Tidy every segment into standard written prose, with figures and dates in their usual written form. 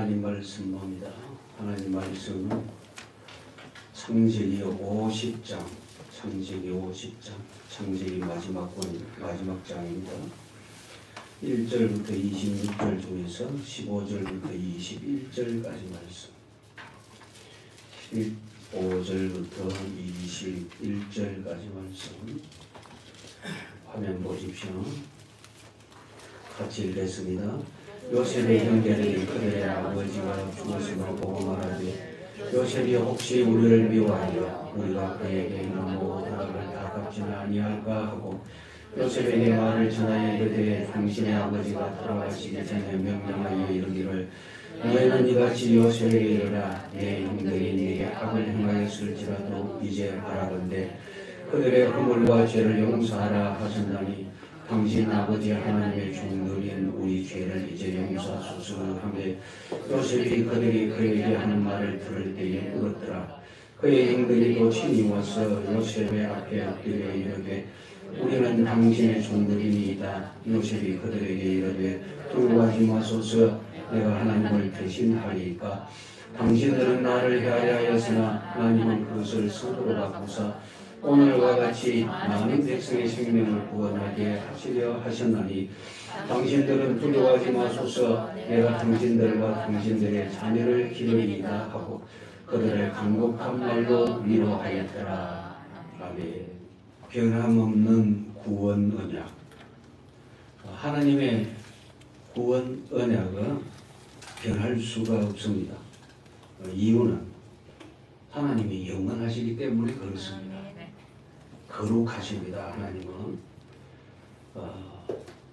하나님 말씀 봅니다. 하나님 말씀은 창세기 50장, 창세기 마지막 장입니다. 1절부터 26절 중에서 15절부터 21절까지 말씀, 15절부터 21절까지 말씀 화면 보십시오. 같이 읽겠습니다. 요셉의 형제들이 그들의 아버지가 죽었음을 보고 말하되 요셉이 혹시 우리를 미워하여 우리가 그에게 행한 모든 악을 다 갚지는 아니할까 하고 요셉에게 말을 전하여 이르되 당신의 아버지가 돌아가시기 전에 명령하여 이르기를 너희는 이같이 요셉에게 이르라 내 형들이 네게 악을 행하였을지라도 이제 바라건대 그들의 허물과 죄를 용서하라 하셨나니 당신 아버지 하나님의 종들인 우리 죄를 이제 용서하소서 하며 요셉이 그들이 그에게 하는 말을 들을 때에 울었더라. 그의 형들이 또 친히 와서 요셉의 앞에 엎드려 이르되 우리는 당신의 종들이니이다. 요셉이 그들에게 이르되 두려워하지 마소서 내가 하나님을 대신하리이까 당신들은 나를 해하려 하였으나 하나님은 그것을 선으로 바꾸사 오늘과 같이 많은 백성의 생명을 구원하게 하시려 하셨나니 당신들은 두려워하지 마소서 내가 당신들과 당신들의 자녀를 기르리이다 하고 그들을 간곡한 말로 위로하였더라. 아멘. 변함없는 구원 언약. 하나님의 구원 언약은 변할 수가 없습니다. 이유는 하나님이 영원하시기 때문에 그렇습니다. 거룩하십니다. 하나님은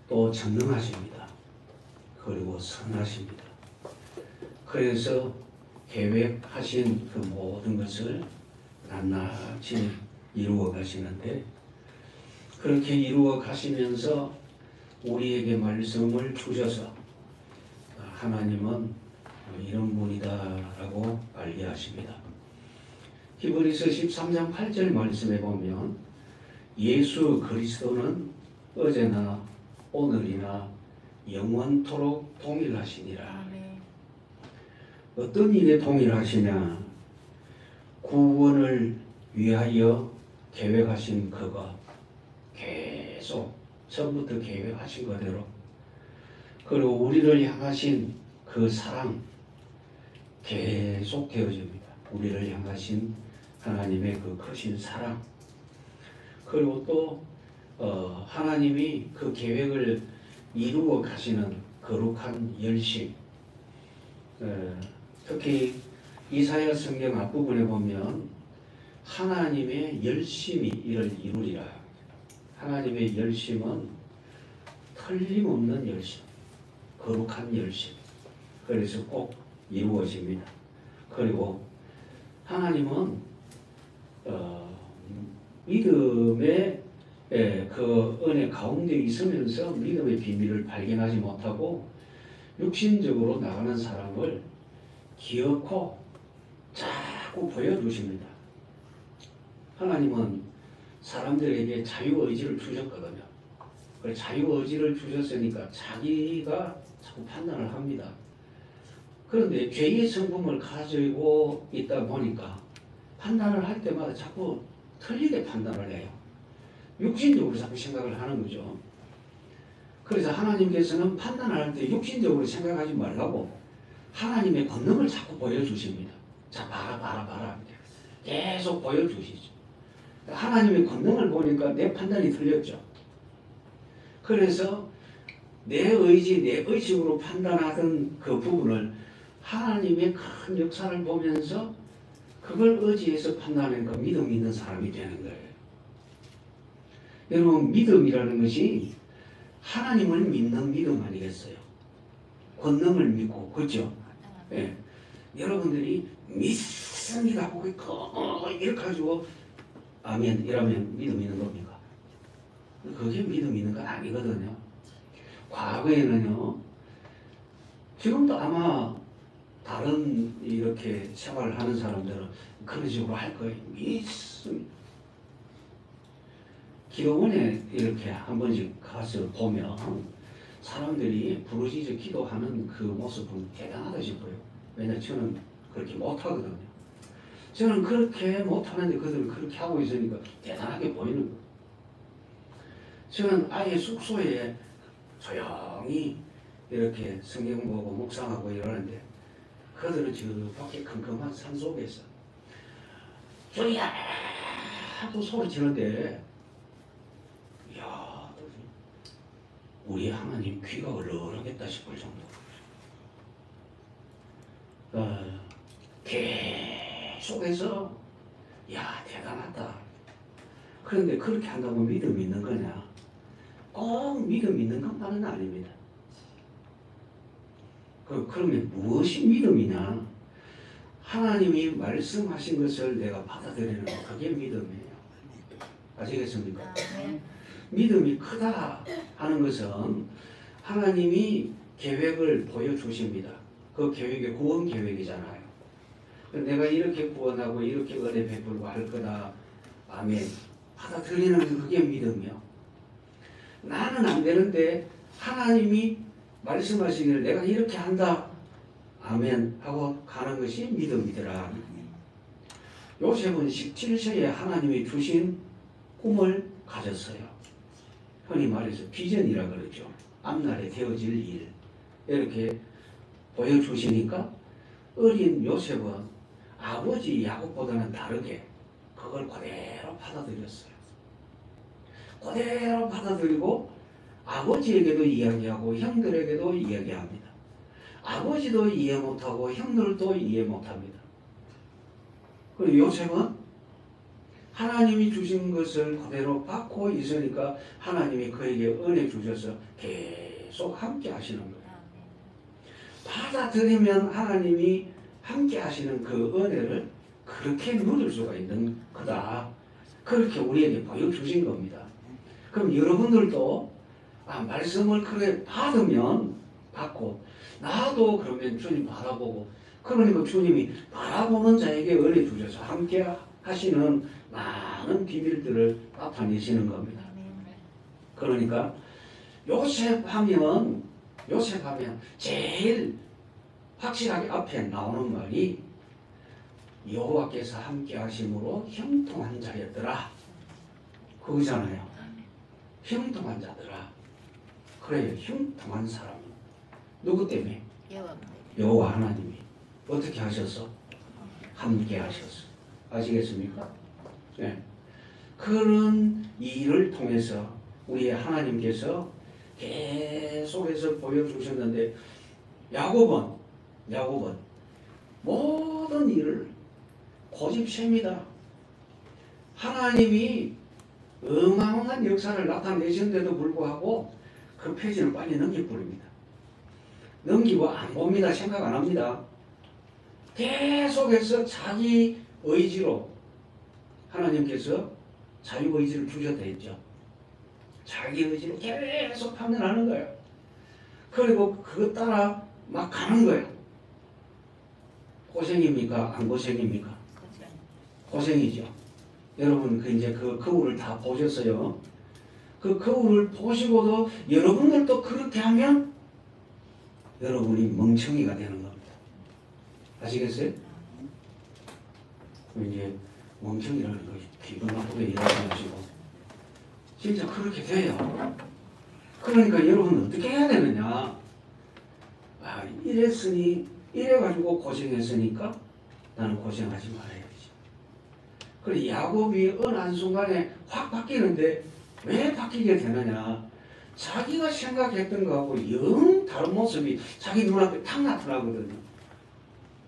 또 전능하십니다. 그리고 선하십니다. 그래서 계획하신 그 모든 것을 낱낱이 이루어 가시는데 그렇게 이루어 가시면서 우리에게 말씀을 주셔서 하나님은 이런 분이다라고 알게 하십니다. 히브리서 13장 8절 말씀에 보면 예수 그리스도는 어제나 오늘이나 영원토록 동일하시니라. 어떤 일에 동일하시냐? 구원을 위하여 계획하신 그가 계속 처음부터 계획하신 그대로 그리고 우리를 향하신 그 사랑 계속 되어집니다. 우리를 향하신 하나님의 그 크신 사랑 그리고 또 하나님이 그 계획을 이루어 가시는 거룩한 열심 특히 이사야 성경 앞부분에 보면 하나님의 열심이 이를 이루리라. 하나님의 열심은 틀림없는 열심, 거룩한 열심. 그래서 꼭 이루어집니다. 그리고 하나님은 믿음의 그 은혜 가운데 있으면서 믿음의 비밀을 발견하지 못하고 육신적으로 나가는 사람을 기어코 자꾸 보여주십니다. 하나님은 사람들에게 자유의지를 주셨거든요. 그 자유의지를 주셨으니까 자기가 자꾸 판단을 합니다. 그런데 죄의 성품을 가지고 있다 보니까 판단을 할 때마다 자꾸 틀리게 판단을 해요. 육신적으로 자꾸 생각을 하는 거죠. 그래서 하나님께서는 판단을 할 때 육신적으로 생각하지 말라고 하나님의 권능을 자꾸 보여주십니다. 자, 봐라. 계속 보여주시죠. 하나님의 권능을 보니까 내 판단이 틀렸죠. 그래서 내 의지, 내 의식으로 판단하던 그 부분을 하나님의 큰 역사를 보면서 그걸 의지해서 판단하니까 믿음 있는 사람이 되는 거예요. 여러분, 믿음이라는 것이 하나님을 믿는 믿음 아니겠어요? 권능을 믿고, 그렇죠? 예. 여러분들이 믿습니다. 이렇게 가지고 아멘 이러면 믿음 있는 겁니까? 그게 믿음 있는 건 아니거든요. 과거에는요, 지금도 아마 다른 이렇게 생활을 하는 사람들은 그런 식으로 할 거예요. 믿습니다. 기도원에 이렇게 한 번씩 가서 보면 사람들이 부르짖어 기도하는 그 모습은 대단하다 싶어요. 왜냐하면 저는 그렇게 못하거든요. 저는 그렇게 못하는데 그들은 그렇게 하고 있으니까 대단하게 보이는 거예요. 저는 아예 숙소에 조용히 이렇게 성경 보고 묵상하고 이러는데 그들은 저 밖에 컴컴한 산 속에서 주야 하고 소리 지르는데 이야 우리 하나님 귀가 얼얼하겠다 싶을 정도. 계속해서 야 대단하다. 그런데 그렇게 한다고 믿음 있는 거냐? 꼭 믿음 있는 것만은 아닙니다. 그러면 무엇이 믿음이냐? 하나님이 말씀하신 것을 내가 받아들이는 것, 그게 믿음이에요. 아시겠습니까? 믿음이 크다 하는 것은 하나님이 계획을 보여주십니다. 그 계획이 구원 계획이잖아요. 내가 이렇게 구원하고 이렇게 은혜 베풀고 할 거다. 아멘. 받아들이는 그게 믿음이요. 나는 안 되는데 하나님이 말씀하시기를 내가 이렇게 한다. 아멘 하고 가는 것이 믿음이더라. 요셉은 17세에 하나님이 주신 꿈을 가졌어요. 흔히 말해서 비전이라 그러죠. 앞날에 되어질 일 이렇게 보여주시니까 어린 요셉은 아버지 야곱보다는 다르게 그걸 그대로 받아들였어요. 그대로 받아들이고 아버지에게도 이야기하고 형들에게도 이야기합니다. 아버지도 이해 못하고 형들도 이해 못합니다. 그리고 요셉은 하나님이 주신 것을 그대로 받고 있으니까 하나님이 그에게 은혜 주셔서 계속 함께 하시는 거예요. 받아들이면 하나님이 함께 하시는 그 은혜를 그렇게 누릴 수가 있는 거다. 그렇게 우리에게 보여주신 겁니다. 그럼 여러분들도 말씀을 그렇게 받으면 받고 나도 그러면 주님 바라보고 그러니까 주님이 바라보는 자에게 은혜 주셔서 함께 하시는 많은 비밀들을 나타내시는 겁니다. 그러니까 요셉하면 제일 확실하게 앞에 나오는 말이 여호와께서 함께 하심으로 형통한 자였더라. 그거잖아요. 형통한 자더라. 그래요. 형통한 사람. 누구 때문에? 여호와 하나님이. 어떻게 하셔서? 함께 하셔서. 아시겠습니까? 네. 그런 일을 통해서 우리 하나님께서 계속해서 보여주셨는데 야곱은 모든 일을 고집셉니다. 하나님이 어마어마한 역사를 나타내셨는데도 불구하고 그 페이지를 빨리 넘겨버립니다. 넘기고 안 봅니다. 생각 안 합니다. 계속해서 자기 의지로 하나님께서 자유의지를 주셨다 했죠. 자기 의지로 계속 판단하는 거예요. 그리고 그것 따라 막 가는 거예요. 고생입니까? 안 고생입니까? 고생이죠. 여러분 이제 그 거울을 다 보셨어요. 그 거울을 보시고도 여러분들도 그렇게 하면 여러분이 멍청이가 되는 겁니다. 아시겠어요? 이제 멍청이라는 것이 기분 나쁘게 일하지 마시고 진짜 그렇게 돼요. 그러니까 여러분은 어떻게 해야 되느냐? 이래가지고 고생했으니까 나는 고생하지 말아야지. 그래 야곱이 어느 한순간에 확 바뀌는데 왜 바뀌게 되느냐? 자기가 생각했던 거하고 영 다른 모습이 자기 눈앞에 탁 나타나거든요.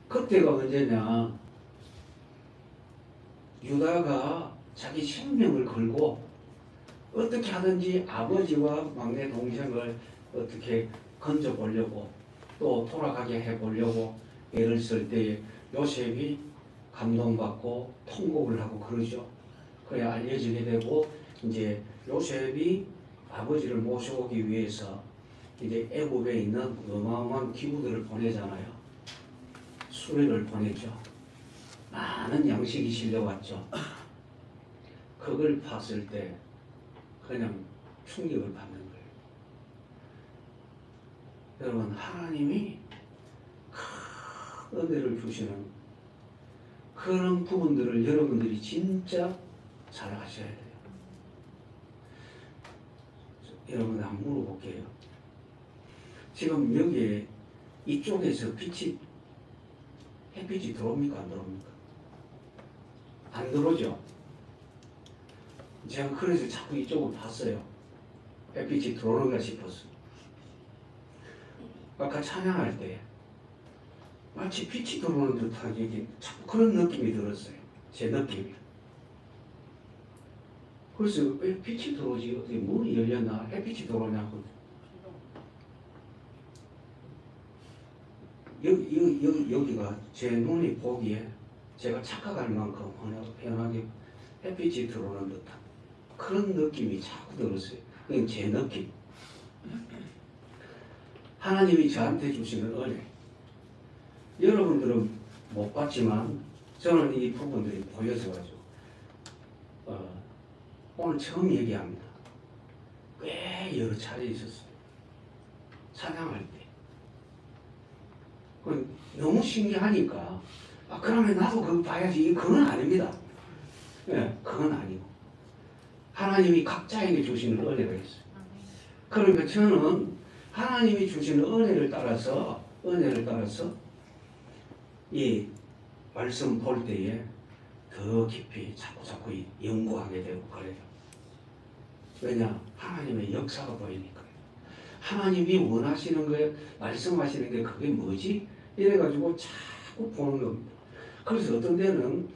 그때가 언제냐? 유다가 자기 생명을 걸고 어떻게 하든지 아버지와 막내 동생을 어떻게 건져보려고 또 돌아가게 해보려고 애를 쓸 때 요셉이 감동받고 통곡을 하고 그러죠. 그래 알려지게 되고 이제 요셉이 아버지를 모셔오기 위해서 이제 애굽에 있는 어마어마한 기구들을 보내잖아요. 수레를 보냈죠. 많은 양식이 실려왔죠. 그걸 봤을 때 그냥 충격을 받는 거예요. 여러분 하나님이 큰 은혜를 주시는 그런 부분들을 여러분들이 진짜 잘 아셔야 돼요. 여러분 한번 물어볼게요. 지금 여기에 이쪽에서 햇빛이 들어옵니까 안 들어옵니까? 안 들어오죠? 제가 그래서 자꾸 이쪽을 봤어요. 햇빛이 들어오는가 싶었어요. 아까 찬양할 때 마치 빛이 들어오는 듯하게 자꾸 그런 느낌이 들었어요. 제 느낌이. 그래서 왜 빛이 들어오지? 어디 문이 열렸나? 햇빛이 들어오냐고. 여기가 제 눈이 보기에 제가 착각할 만큼 편하게 햇빛이 들어오는 듯한 그런 느낌이 자꾸 들었어요. 그게 제 느낌. 하나님이 저한테 주시는 은혜. 여러분들은 못 봤지만 저는 이 부분들이 보여서 가지고 오늘 처음 얘기합니다. 꽤 여러 차례 있었어요. 찬양할 때. 너무 신기하니까 그러면 나도 그거 봐야지. 그건 아닙니다. 예, 그건 아니고 하나님이 각자에게 주시는 은혜가 있어요. 그러니까 저는 하나님이 주시는 은혜를 따라서 이 말씀 볼 때에 더 깊이 자꾸 연구하게 되고 그래요. 왜냐? 하나님의 역사가 보이니까. 하나님이 원하시는 거에 말씀하시는 게 그게 뭐지? 이래가지고 자꾸 보는 겁니다. 그래서 어떤 데는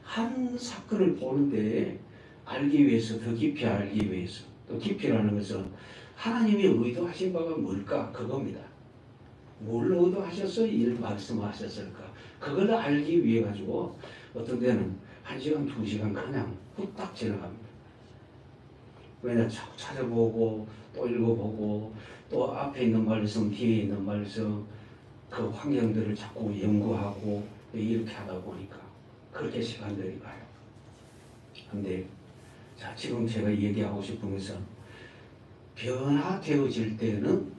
한 사건을 보는데 알기 위해서, 더 깊이 알기 위해서, 또 깊이라는 것은 하나님이 의도하신 바가 뭘까? 그겁니다. 뭘 의도하셔서 이 말씀하셨을까? 그걸 알기 위해 가지고 어떤 데는 1시간, 2시간 그냥 후딱 지나갑니다. 왜냐? 자꾸 찾아보고 또 읽어보고 또 앞에 있는 말씀, 뒤에 있는 말씀 그 환경들을 자꾸 연구하고 이렇게 하다 보니까 그렇게 시간들이 가요. 근데 자, 지금 제가 얘기하고 싶은 것은 변화되어질 때는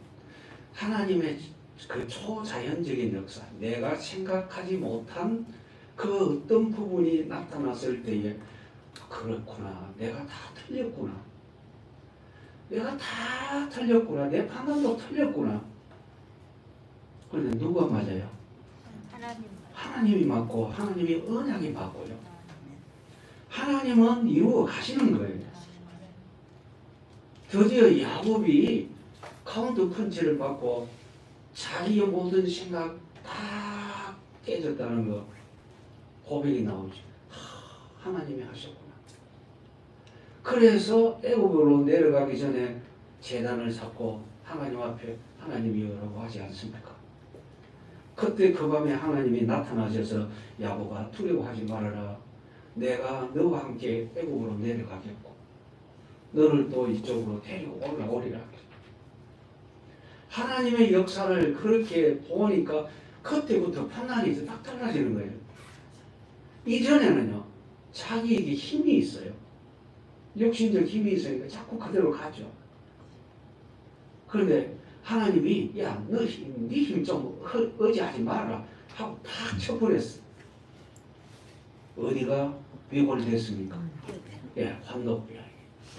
하나님의 그 초자연적인 역사, 내가 생각하지 못한 그 어떤 부분이 나타났을 때에 그렇구나, 내가 다 틀렸구나, 내 판단도 틀렸구나. 그런데 누가 맞아요? 하나님이 맞고 하나님이 언약이 맞고요. 하나님은 이루어 가시는 거예요. 드디어 야곱이 카운트 펀치를 받고 자기의 모든 생각 다 깨졌다는 거 고백이 나오죠. 하나님이 하셨구나. 그래서 애굽으로 내려가기 전에 제단을 쌓고 하나님 앞에 하나님이여라고 하지 않습니까? 그때 그 밤에 하나님이 나타나셔서 야곱아 두려워하지 말아라. 내가 너와 함께 애굽으로 내려가겠고 너를 또 이쪽으로 데리고 올라오리라. 하나님의 역사를 그렇게 보니까 그때부터 판단이 딱 달라지는 거예요. 이전에는요 자기에게 힘이 있어요. 육신적 힘이 있으니까 자꾸 그대로 가죠. 그런데 하나님이 야, 너 힘, 네 힘 좀 의지하지 말아라 하고 탁 쳐버렸어. 어디가 위골됐습니까? 예, 환도뼈.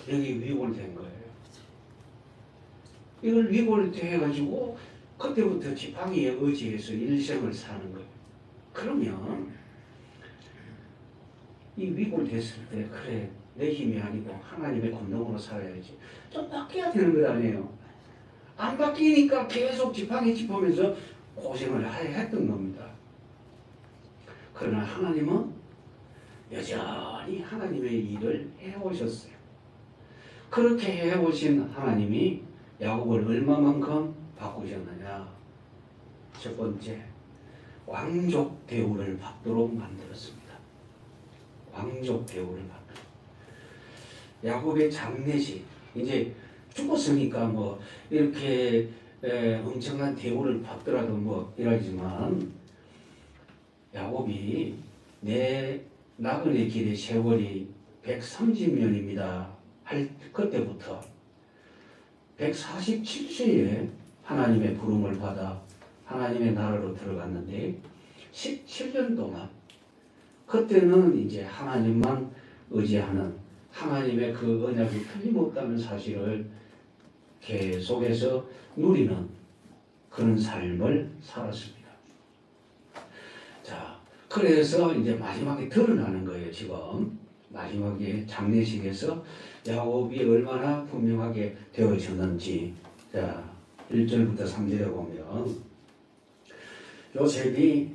여기 위골된 거예요. 이걸 위골돼가지고 그때부터 지팡이에 의지해서 일생을 사는 거예요. 그러면 이 위골됐을 때 그래 내 힘이 아니고 하나님의 권능으로 살아야지. 좀 바뀌어야 되는 것 아니에요. 안 바뀌니까 계속 지팡이 짚으면서 고생을 했던 겁니다. 그러나 하나님은 여전히 하나님의 일을 해오셨어요. 그렇게 해오신 하나님이 야곱을 얼마만큼 바꾸셨느냐. 첫 번째, 왕족 대우를 받도록 만들었습니다. 왕족 대우를 받도록. 야곱의 장례식, 이제 죽었으니까 뭐 이렇게 엄청난 대우를 받더라도 뭐 이러지만 야곱이 내 나그네 길의 세월이 130년입니다. 할 그때부터 147세에 하나님의 부름을 받아 하나님의 나라로 들어갔는데 17년 동안 그때는 이제 하나님만 의지하는 하나님의 그 언약이 틀림없다는 사실을 계속해서 누리는 그런 삶을 살았습니다. 자, 그래서 이제 마지막에 드러나는 거예요. 지금 마지막에 장례식에서 야곱이 얼마나 분명하게 되어졌는지. 자, 1절부터 3절에 보면 요셉이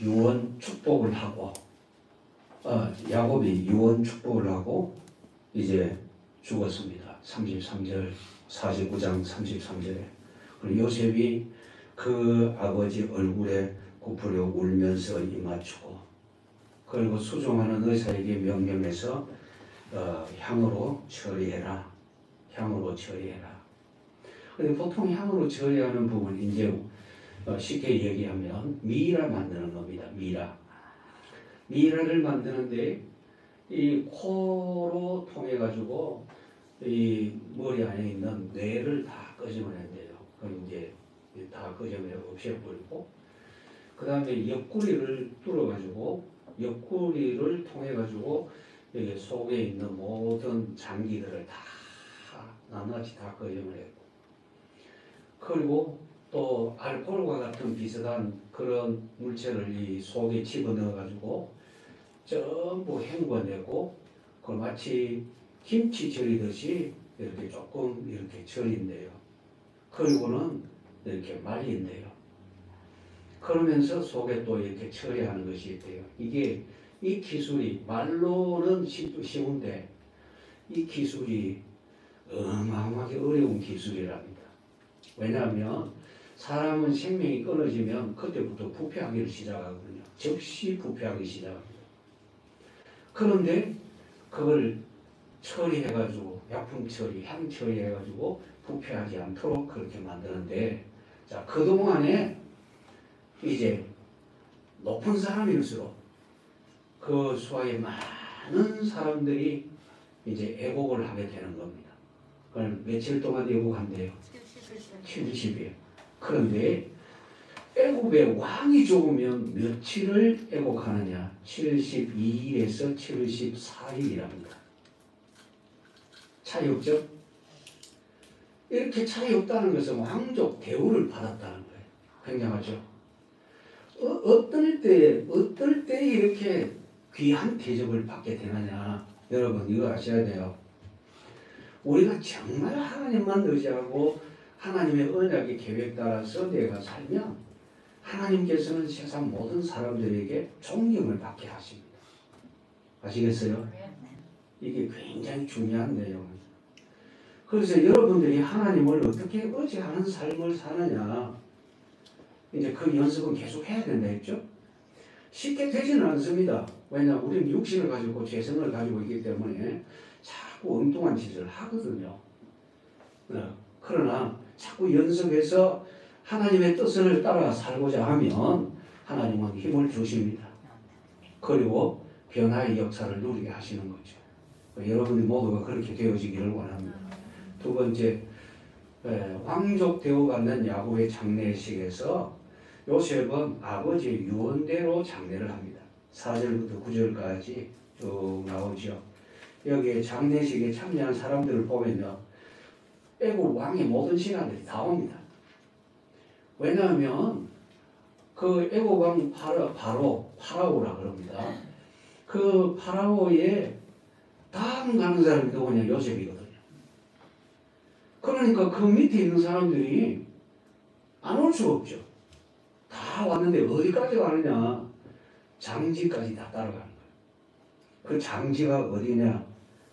유언 축복을 하고 야곱이 유언 축복을 하고 이제 죽었습니다. 33절 49장 33절에 그리고 요셉이 그 아버지 얼굴에 굽으려 울면서 입맞추고 그리고 수종하는 의사에게 명령해서 향으로 처리해라. 향으로 처리해라. 근데 보통 향으로 처리하는 부분 이제 쉽게 얘기하면 미라 만드는 겁니다. 미라를 만드는데 이 코로 통해 가지고 이 머리 안에 있는 뇌를 다 끄집어낸대요. 그럼 이제 다 끄집어내 없애버리고 그 다음에 옆구리를 뚫어 가지고 옆구리를 통해 가지고 여기 속에 있는 모든 장기들을 다 낱낱이 다 끄집어내고 그리고 또 알코올과 같은 비슷한 그런 물체를 이 속에 집어넣어 가지고 전부 헹궈내고 그걸 마치 김치 절이듯이 이렇게 조금 이렇게 절인대요. 그리고는 이렇게 말린대요. 그러면서 속에 또 이렇게 처리하는 것이 있대요. 이게 이 기술이 말로는 쉬운데 이 기술이 어마어마하게 어려운 기술이랍니다. 왜냐하면 사람은 생명이 끊어지면 그때부터 부패하기를 시작하거든요. 즉시 부패하기 시작합니다. 그런데 그걸 처리해가지고 약품 처리, 향 처리해가지고 부패하지 않도록 그렇게 만드는데 자 그동안에 이제 높은 사람일수록 그 수하에 많은 사람들이 이제 애곡을 하게 되는 겁니다. 그걸 며칠 동안 애곡한대요? 70이에요. 그런데 애굽의 왕이 죽으면 며칠을 애곡하느냐? 72일에서 74일이랍니다. 차이 없죠? 이렇게 차이 없다는 것은 왕족 대우를 받았다는 거예요. 굉장하죠? 어떨 때 이렇게 귀한 대접을 받게 되느냐? 여러분 이거 아셔야 돼요. 우리가 정말 하나님만 의지하고 하나님의 언약의 계획 따라서 내가 살면 하나님께서는 세상 모든 사람들에게 존경을 받게 하십니다. 아시겠어요? 이게 굉장히 중요한 내용입니다. 그래서 여러분들이 하나님을 어떻게 의지하는 삶을 사느냐 이제 그 연습은 계속 해야 된다 했죠? 쉽게 되지는 않습니다. 왜냐하면 우리는 육신을 가지고 죄성을 가지고 있기 때문에 자꾸 엉뚱한 짓을 하거든요. 그러나 자꾸 연습해서 하나님의 뜻을 따라 살고자 하면 하나님은 힘을 주십니다. 그리고 변화의 역사를 누리게 하시는 거죠. 여러분들 모두가 그렇게 되어지기를 원합니다. 두 번째, 왕족 대우받는 야곱의 장례식에서 요셉은 아버지의 유언대로 장례를 합니다. 4절부터 9절까지 쭉 나오죠. 여기에 장례식에 참여한 사람들을 보면요. 애국 왕의 모든 신하들이 다 옵니다. 왜냐하면 그 애국 왕 파라오라 그럽니다. 그 파라오에 다음 가는 사람이 누구냐? 요셉이거든요. 그러니까 그 밑에 있는 사람들이 안 올 수가 없죠. 다 왔는데 어디까지 가느냐? 장지까지 다 따라가는 거예요. 그 장지가 어디냐?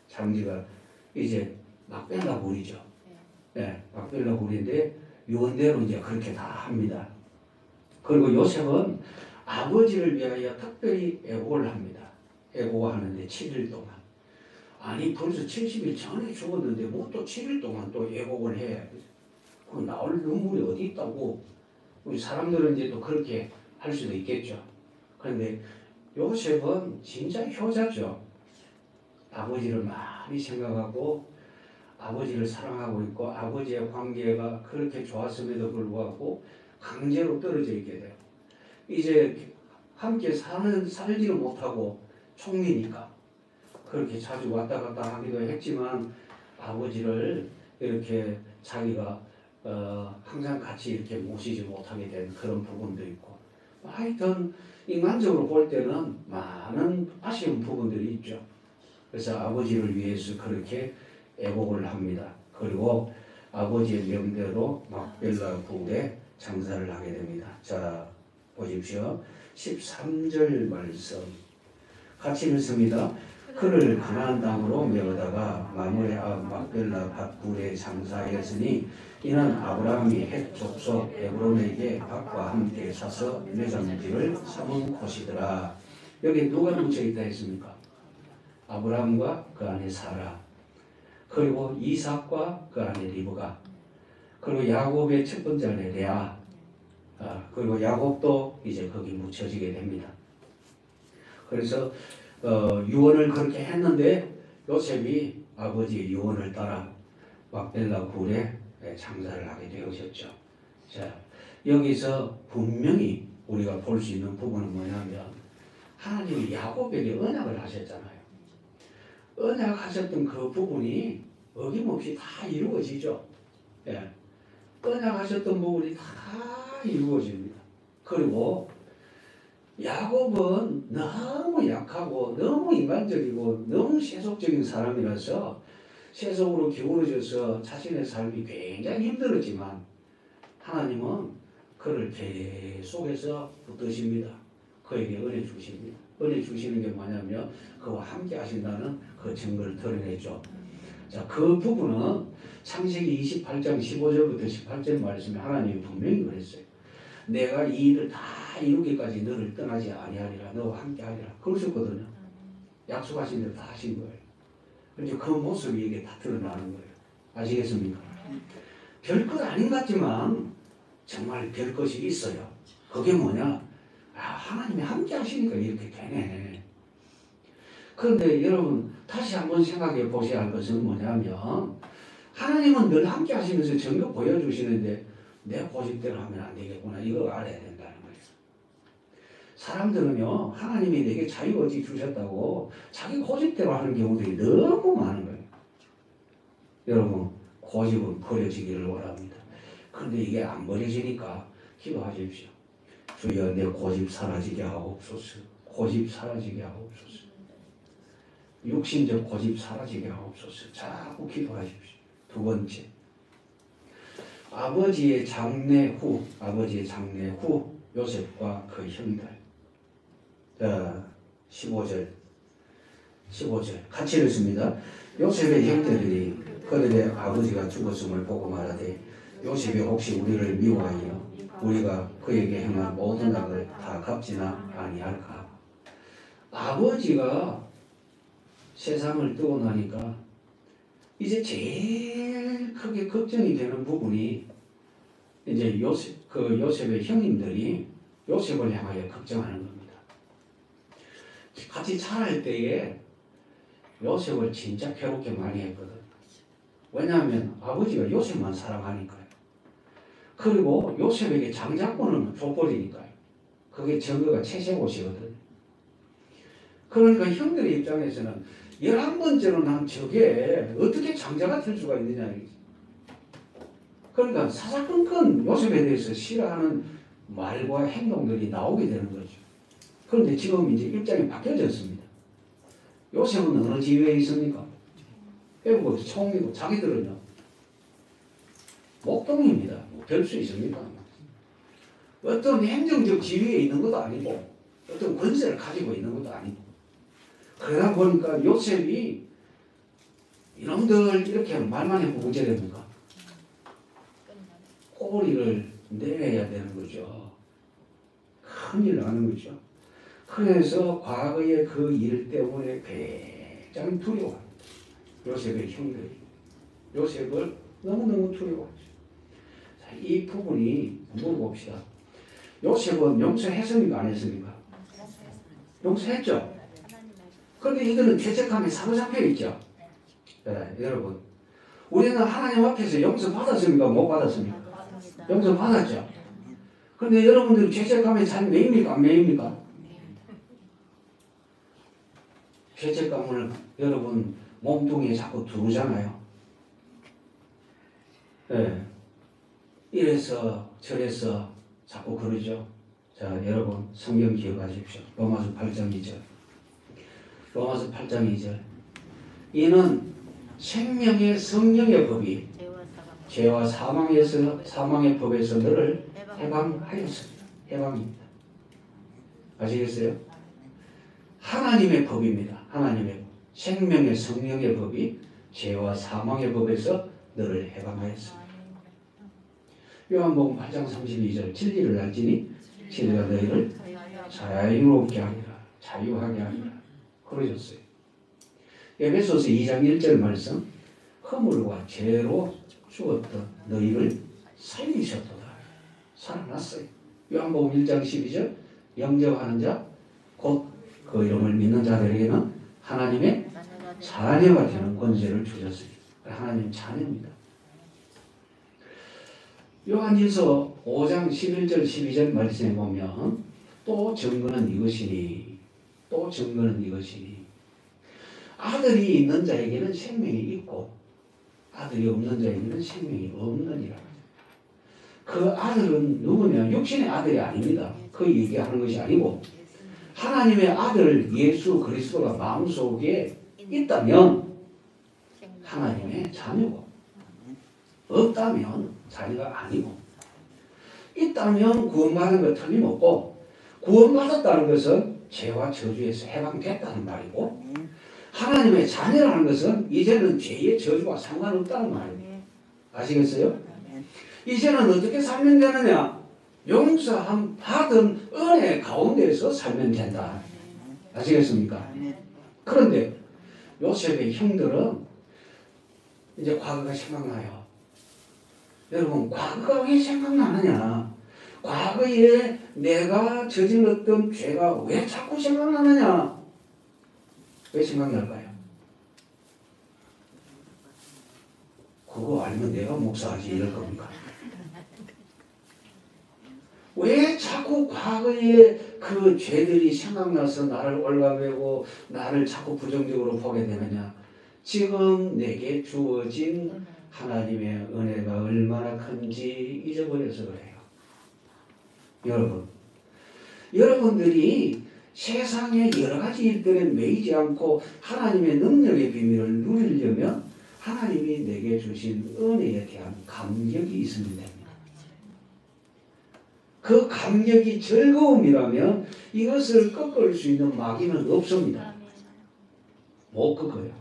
장지가 이제 막벨라 굴이죠. 네, 막벨라 굴인데 유언대로 이제 그렇게 다 합니다. 그리고 요셉은 아버지를 위하여 특별히 애곡을 합니다. 애곡하는데 7일 동안. 아니 벌써 70일 전에 죽었는데 뭐 또 7일 동안 또 애곡을 해. 그 나올 눈물이 어디 있다고. 우리 사람들은 이제 또 그렇게 할 수도 있겠죠. 그런데 요셉은 진짜 효자죠. 아버지를 많이 생각하고 아버지를 사랑하고 있고 아버지의 관계가 그렇게 좋았음에도 불구하고 강제로 떨어져 있게 돼요. 이제 함께 살지를 못하고 총리니까 그렇게 자주 왔다 갔다 하기도 했지만 아버지를 이렇게 자기가 항상 같이 이렇게 모시지 못하게 된 그런 부분도 있고 하여튼 인간적으로 볼 때는 많은 아쉬운 부분들이 있죠. 그래서 아버지를 위해서 그렇게 애곡을 합니다. 그리고 아버지의 명대로 막벨라 굴에 장사를 하게 됩니다. 자 보십시오. 13절 말씀 같이 읽습니다. 그를 가나안 땅으로 메어다가 마므레 막벨라 굴에 장사하였으니 이는 아브라함이 헷 족속 에브론에게 밭과 함께 사서 매장지를 삼은 곳이더라. 여기 누가 묻혀 있다 했습니까? 아브라함과 그 안에 사라, 그리고 이삭과 그 안에 리브가, 그리고 야곱의 첫 번째 아내 레아, 그리고 야곱도 이제 거기 묻혀지게 됩니다. 그래서 유언을 그렇게 했는데 요셉이 아버지의 유언을 따라 막벨라 굴에 장사를 하게 되어졌죠. 자, 여기서 분명히 우리가 볼 수 있는 부분은 뭐냐면 하나님이 야곱에게 언약을 하셨잖아요. 언약하셨던 그 부분이 어김없이 다 이루어지죠. 예. 언약하셨던 부분이 다 이루어집니다. 그리고 야곱은 너무 약하고 너무 인간적이고 너무 세속적인 사람이라서 세속으로 기울어져서 자신의 삶이 굉장히 힘들었지만 하나님은 그를 계속해서 붙드십니다. 그에게 은혜 주십니다. 은혜 주시는 게 뭐냐면 그와 함께 하신다는 그 증거를 드러내죠. 자, 그 부분은 창세기 28장 15절부터 18절 말씀에 하나님이 분명히 그랬어요. 내가 이 일을 다 이루기까지 너를 떠나지 아니하리라. 너와 함께 하리라. 그러셨거든요. 약속하신 대로 다 하신 거예요. 그런데 그 모습이 이게 다 드러나는 거예요. 아시겠습니까? 별것 아닌 것 같지만 정말 별것이 있어요. 그게 뭐냐? 하나님이 함께 하시니까 이렇게 되네. 그런데 여러분 다시 한번 생각해 보셔야 할 것은 뭐냐면 하나님은 늘 함께 하시면서 증거 보여주시는데 내 고집대로 하면 안 되겠구나. 이걸 알아야 된다는 거예요. 사람들은요 하나님이 내게 자유의지 주셨다고 자기 고집대로 하는 경우들이 너무 많은 거예요. 여러분 고집은 버려지기를 원합니다. 그런데 이게 안 버려지니까 기도하십시오. 주여 내 고집 사라지게 하옵소서. 고집 사라지게 하옵소서. 육신적 고집 사라지게 하옵소서. 자꾸 기도하십시오. 두 번째, 아버지의 장례 후 요셉과 그 형들. 자, 15절 같이 읽습니다. 요셉의 형제들이 그들의 아버지가 죽었음을 보고 말하되 요셉이 혹시 우리를 미워하여 우리가 그에게 행한 모든 악을 다 갚지나 아니할까. 아버지가 세상을 뜨고 나니까 이제 제일 크게 걱정이 되는 부분이 이제 요셉의 형님들이 요셉을 향하여 걱정하는 겁니다. 같이 자랄 때에 요셉을 진짜 괴롭게 많이 했거든. 왜냐하면 아버지가 요셉만 사랑하니까요. 그리고 요셉에게 장자권을 줘버리니까요. 그게 증거가 채색옷이거든요. 그러니까 형들의 입장에서는 11번째로 난 저게 어떻게 장자가 될 수가 있느냐. 그러니까 사사건건 요셉에 대해서 싫어하는 말과 행동들이 나오게 되는 거죠. 그런데 지금 이제 입장이 바뀌어졌습니다. 요셉은 어느 지위에 있습니까? 애국도 총리도 자기들은요 목동입니다. 뭐 될 수 있습니까? 어떤 행정적 지위에 있는 것도 아니고 어떤 권세를 가지고 있는 것도 아니고 그러다 보니까 요셉이 이놈들 이렇게 말만 해보고 어째 됩니까? 꼬리를 내려야 되는 거죠. 큰일 나는 거죠. 그래서 과거의 그 일 때문에 굉장히 두려워합니다. 요셉의 형들이 요셉을 너무너무 두려워하죠. 자, 이 부분이 물어봅시다. 요셉은 용서했습니까? 안 했습니까? 용서했죠. 그런데 이들은 죄책감에 사로잡혀 있죠. 네, 여러분 우리는 하나님 앞에서 용서 받았습니까? 못 받았습니까? 용서 받았죠. 그런데 여러분들이 죄책감에 잘 매입니까? 안 매입니까? 죄책감을 여러분 몸뚱이에 자꾸 두르잖아요. 네. 이래서 저래서 자꾸 그러죠. 자, 여러분 성경 기억하십시오. 로마서 8장 2절. 로마서 8장 2절. 이는 생명의 성령의 법이 죄와 사망의 법에서 너를 해방하였습니다. 해방입니다. 아시겠어요? 하나님의 법입니다. 하나님의 법. 생명의 성령의 법이 죄와 사망의 법에서 너를 해방하였습니다. 요한복음 8장 32절. 진리를 알지니 진리가 너희를 자유롭게 하리라. 자유하게 하리라. 그러셨어요. 에베소서 2장 1절 말씀. 허물과 죄로 죽었던 너희를 살리셨도다. 살아났어요. 요한복음 1장 12절. 영접하는 자 곧 그 이름을 믿는 자들에게는 하나님의 자녀가 되는 권세를 주셨습니다. 하나님 자녀입니다. 요한일서 5장 11절 12절 말씀에 보면 또 증거는 이것이니 아들이 있는 자에게는 생명이 있고 아들이 없는 자에게는 생명이 없느니라. 그 아들은 누구냐? 육신의 아들이 아닙니다. 그 얘기하는 것이 아니고 하나님의 아들 예수 그리스도가 마음속에 있다면 하나님의 자녀고 없다면 자녀가 아니고 있다면 구원받은 것 틀림없고 구원받았다는 것은 죄와 저주에서 해방됐다는 말이고 하나님의 자녀라는 것은 이제는 죄의 저주와 상관없다는 말입니다. 아시겠어요? 이제는 어떻게 살면 되느냐? 용서함 받은 은혜 가운데서 살면 된다. 아시겠습니까? 그런데 요셉의 형들은 이제 과거가 생각나요. 여러분 과거가 왜 생각나느냐? 과거에 내가 저질렀던 죄가 왜 자꾸 생각나느냐? 왜 생각날까요? 그거 알면 내가 목사하지 이럴 겁니까? 왜 자꾸 과거의 그 죄들이 생각나서 나를 올가매고 나를 자꾸 부정적으로 보게 되느냐? 지금 내게 주어진 하나님의 은혜가 얼마나 큰지 잊어버려서 그래요. 여러분들이 세상의 여러 가지 일들에 매이지 않고 하나님의 능력의 비밀을 누리려면 하나님이 내게 주신 은혜에 대한 감격이 있으면 됩니다. 그 감격이 즐거움이라면 이것을 꺾을 수 있는 마귀는 없습니다. 못 꺾어요.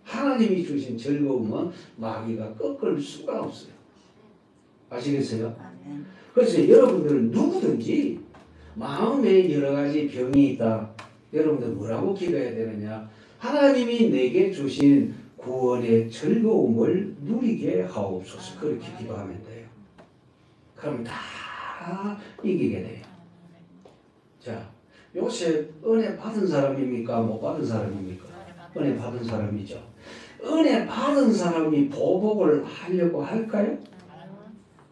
하나님이 주신 즐거움은 마귀가 꺾을 수가 없어요. 아시겠어요? 그래서 여러분들은 누구든지 마음에 여러 가지 병이 있다. 여러분들 뭐라고 기도해야 되느냐? 하나님이 내게 주신 구원의 즐거움을 누리게 하옵소서. 그렇게 기도하면 돼요. 그럼 다 이기게 돼요. 자, 요셉 은혜 받은 사람입니까? 못 받은 사람입니까? 은혜 받은 사람이죠. 은혜 받은 사람이 보복을 하려고 할까요?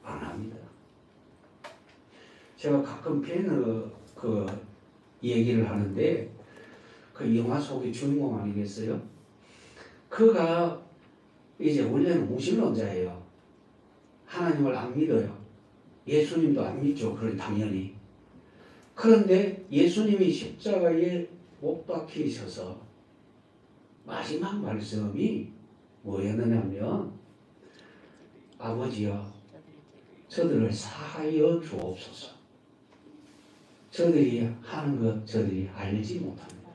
안 합니다. 제가 가끔 팬의 그 얘기를 하는데 그 영화 속의 주인공 아니겠어요? 그가 이제 원래는 무신론자예요. 하나님을 안 믿어요. 예수님도 안 믿죠. 그런 당연히. 그런데 예수님이 십자가에 못 박히셔서 마지막 말씀이 뭐였느냐면 아버지여 저들을 사하여 주옵소서. 저들이 하는 것 저들이 알지 못합니다.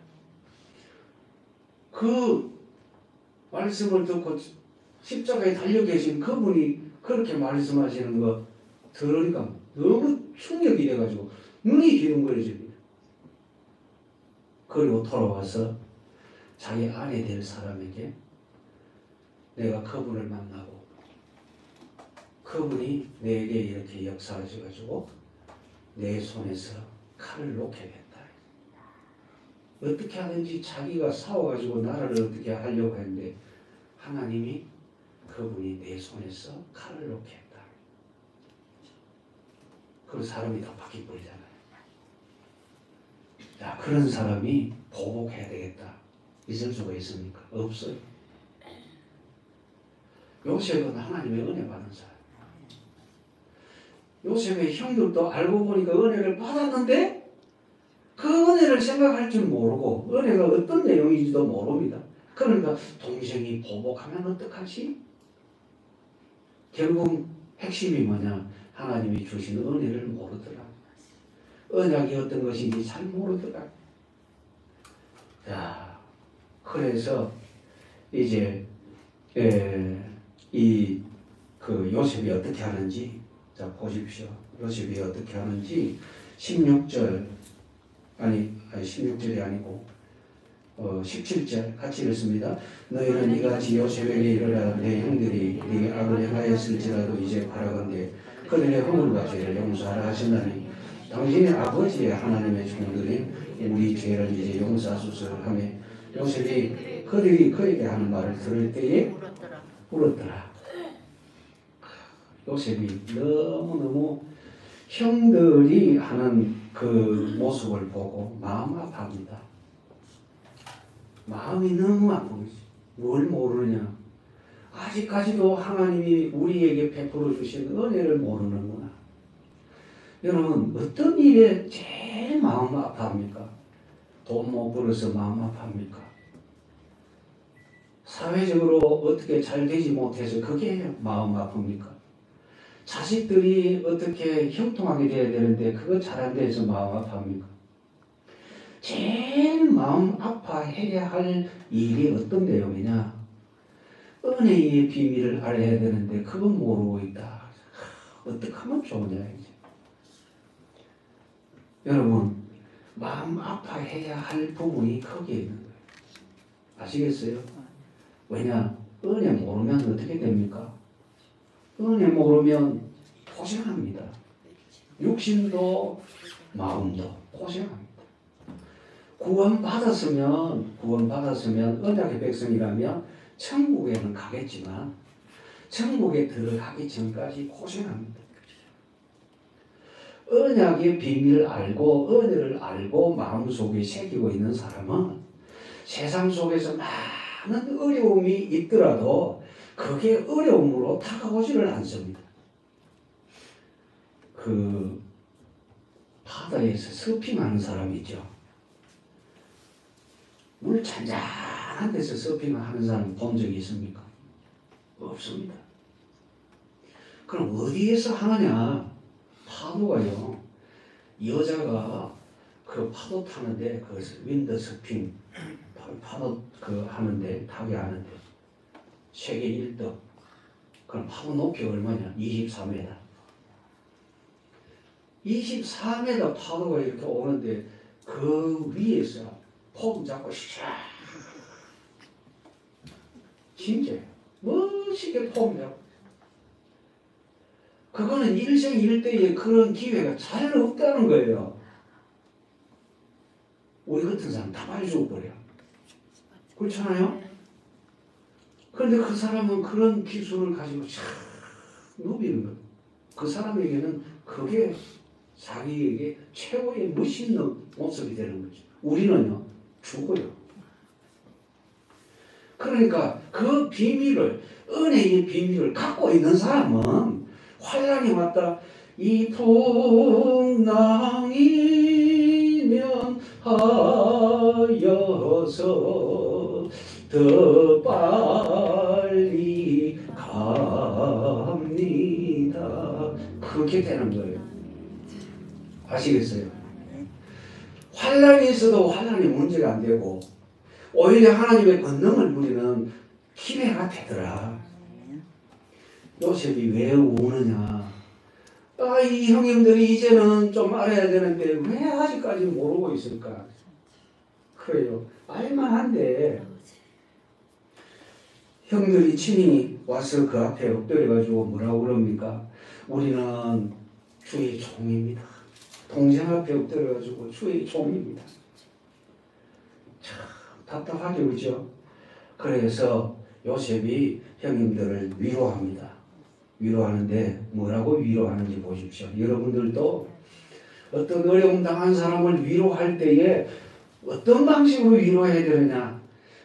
그 말씀을 듣고 십자가에 달려 계신 그분이 그렇게 말씀하시는 거 들으니까 너무 충격이 돼가지고 눈이 기둥거려집니다. 그리고 돌아와서 자기 아내 될 사람에게 내가 그분을 만나고 그분이 내게 이렇게 역사하셔가지고 내 손에서 칼을 놓게 됐다. 어떻게 하든지 자기가 싸워가지고 나라를 어떻게 하려고 했는데 하나님이 그 그분이 내 손에서 칼을 놓게 했다. 그런 사람이 다 바뀌어버리잖아요. 자, 그런 사람이 보복해야 되겠다. 있을 수가 있습니까? 없어요. 요셉은 하나님의 은혜 받은 사람. 요셉의 형들도 알고 보니까 은혜를 받았는데 그 은혜를 생각할 줄 모르고 은혜가 어떤 내용인지도 모릅니다. 그러니까 동생이 보복하면 어떡하지? 결국 핵심이 뭐냐? 하나님이 주신 은혜를 모르더라. 언약이 어떤 것인지 잘 모르더라. 자, 그래서 이제 요셉이 어떻게 하는지 자 보십시오. 요셉이 어떻게 하는지 16절 16절이 아니고 17절 같이 읽습니다. 너희는 이같이 요셉에게 이르라. 내 형들이 네 악을 행하였을지라도 이제 바라건대 그들의 허물과 죄를 용서하라 하신다니 당신의 아버지의 하나님의 종들이 우리 죄를 이제 용서하소서 하며 요셉이 그들이 그에게 하는 말을 들을 때에 울었더라. 요셉이 너무너무 형들이 하는 그 모습을 보고 마음 아파합니다. 마음이 너무 아픈 거지. 뭘 모르느냐. 아직까지도 하나님이 우리에게 베풀어 주신 은혜를 모르는구나. 여러분 어떤 일에 제일 마음 아파합니까? 돈 못 벌어서 마음 아파합니까? 사회적으로 어떻게 잘 되지 못해서 그게 마음 아픕니까? 자식들이 어떻게 형통하게 돼야 되는데 그거 잘 안 돼서 마음 아파합니까? 제일 마음 아파해야 할 일이 어떤 내용이냐? 은혜의 비밀을 알아야 되는데 그건 모르고 있다. 어떻게 하면 좋으냐 이제. 여러분 마음 아파해야 할 부분이 거기에 있는 거예요. 아시겠어요? 왜냐? 은혜 모르면 어떻게 됩니까? 은혜 모르면 고생합니다. 육신도 마음도 고생합니다. 구원받았으면 언약의 백성이라면 천국에는 가겠지만 천국에 들어가기 전까지 고생합니다. 언약의 비밀을 알고 은혜를 알고 마음속에 새기고 있는 사람은 세상 속에서 많은 어려움이 있더라도 그게 어려움으로 다가오지를 않습니다. 그 바다에서 서핑하는 사람이 있죠. 물 잔잔한 데서 서핑을 하는 사람 본 적이 있습니까? 없습니다. 그럼 어디에서 하느냐? 파도가요. 여자가 그 파도 타는데 그 윈드 서핑 파도 그 하는데 타게 하는데 세계 1등. 그럼 파도 높이 얼마냐? 24m. 24m 파도가 이렇게 오는데 그 위에서 폼 잡고 샥 진짜 멋지게 폼 잡고 그거는 일생일대의 그런 기회가 잘 없다는 거예요. 우리 같은 사람 다 많이 죽어버려. 그렇잖아요? 그런데 그 사람은 그런 기술을 가지고 샥 누비는 거예요. 그 사람에게는 그게 자기에게 최고의 멋있는 모습이 되는 거죠. 우리는요, 죽어요. 그러니까 그 비밀을, 은혜의 비밀을 갖고 있는 사람은 환란이 왔다. 이 풍랑이면 하여서 더 빨리 갑니다. 그렇게 되는 거예요. 아시겠어요? 환란이 있어도 환란이 문제가 안 되고 오히려 하나님의 권능을 누리는 기회가 되더라. 요셉이 왜 우느냐? 이 형님들이 이제는 좀 알아야 되는데 왜 아직까지 모르고 있을까? 그래요. 알만한데 형들이 친히 와서 그 앞에 엎드려가지고 뭐라고 그럽니까? 우리는 주의 종입니다. 동생 앞에 엎드려가지고 주의 종입니다. 참 답답하게 그죠? 그래서 요셉이 형님들을 위로합니다. 위로하는데 뭐라고 위로하는지 보십시오. 여러분들도 어떤 어려움 당한 사람을 위로할 때에 어떤 방식으로 위로해야 되느냐,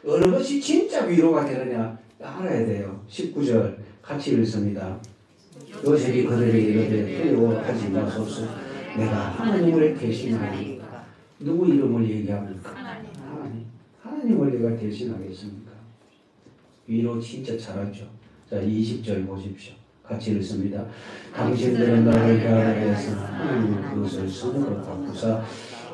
어느 것이 진짜 위로가 되느냐 알아야 돼요. 19절 같이 읽습니다. 요셉이 그들에게 이르되 두려워하지 마소서. 내가 하나님을 대신하리이다. 누구 이름을 얘기합니까? 하나님을 내가 대신하겠습니까? 위로 진짜 잘하죠. 자, 20절 보십시오. 같이 읽습니다. 당신들은 나를 대하여서 하나님의 그것을 선으로 바꾸사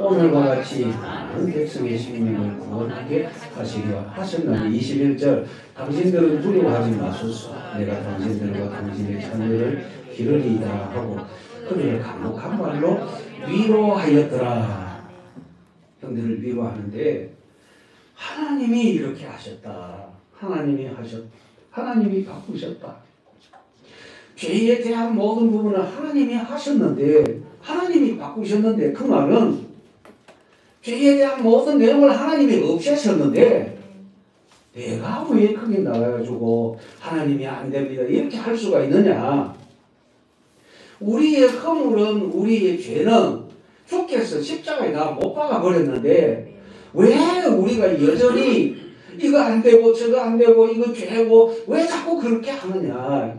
오늘과 같이 많은 백성의 생명을 구원하게 하시려 하셨나니. 21절 당신들은 두려워하지 마소서. 내가 당신들과 당신의 자녀를 기르리이다 하고 그들을 강력한 말로 위로하였더라. 형들을 위로하는데 하나님이 이렇게 하셨다. 하나님이 바꾸셨다. 죄에 대한 모든 부분을 하나님이 하셨는데, 하나님이 바꾸셨는데, 그 말은 죄에 대한 모든 내용을 하나님이 없애셨는데 내가 왜 거기 나가가지고 하나님이 안 됩니다 이렇게 할 수가 있느냐. 우리의 허물은, 우리의 죄는 주께서 십자가에 다 못 박아버렸는데 왜 우리가 여전히 이거 안 되고 저거 안 되고 이거 죄고 왜 자꾸 그렇게 하느냐.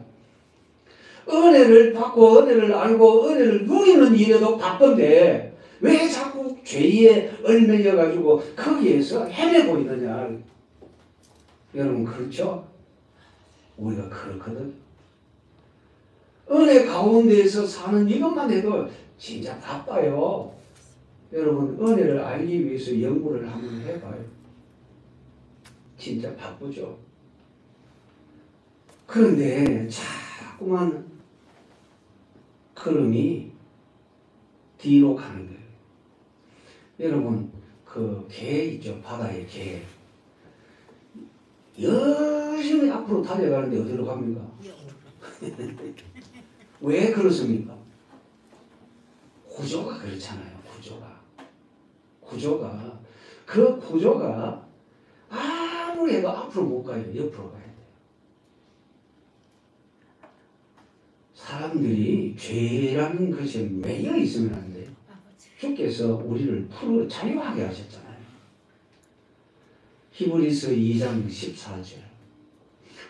은혜를 받고 은혜를 알고 은혜를 누리는 일에도 바쁜데 왜 자꾸 죄에 얽매여 가지고 거기에서 헤매고 있느냐. 여러분 그렇죠? 우리가 그렇거든. 은혜 가운데에서 사는 이것만 해도 진짜 바빠요. 여러분 은혜를 알기 위해서 연구를 한번 해봐요. 진짜 바쁘죠. 그런데 자꾸만 걸음이 뒤로 가는 거예요. 여러분 그 개 있죠. 바다의 개. 열심히 앞으로 달려가는데 어디로 갑니까? 왜 그렇습니까? 구조가 그렇잖아요. 구조가 그 구조가 아무리 해도 앞으로 못 가요. 옆으로 가야 돼요. 사람들이 죄라는 것에 매여 있으면 안 돼요. 주께서 우리를 자유하게 하셨잖아요. 히브리서 2장 14절.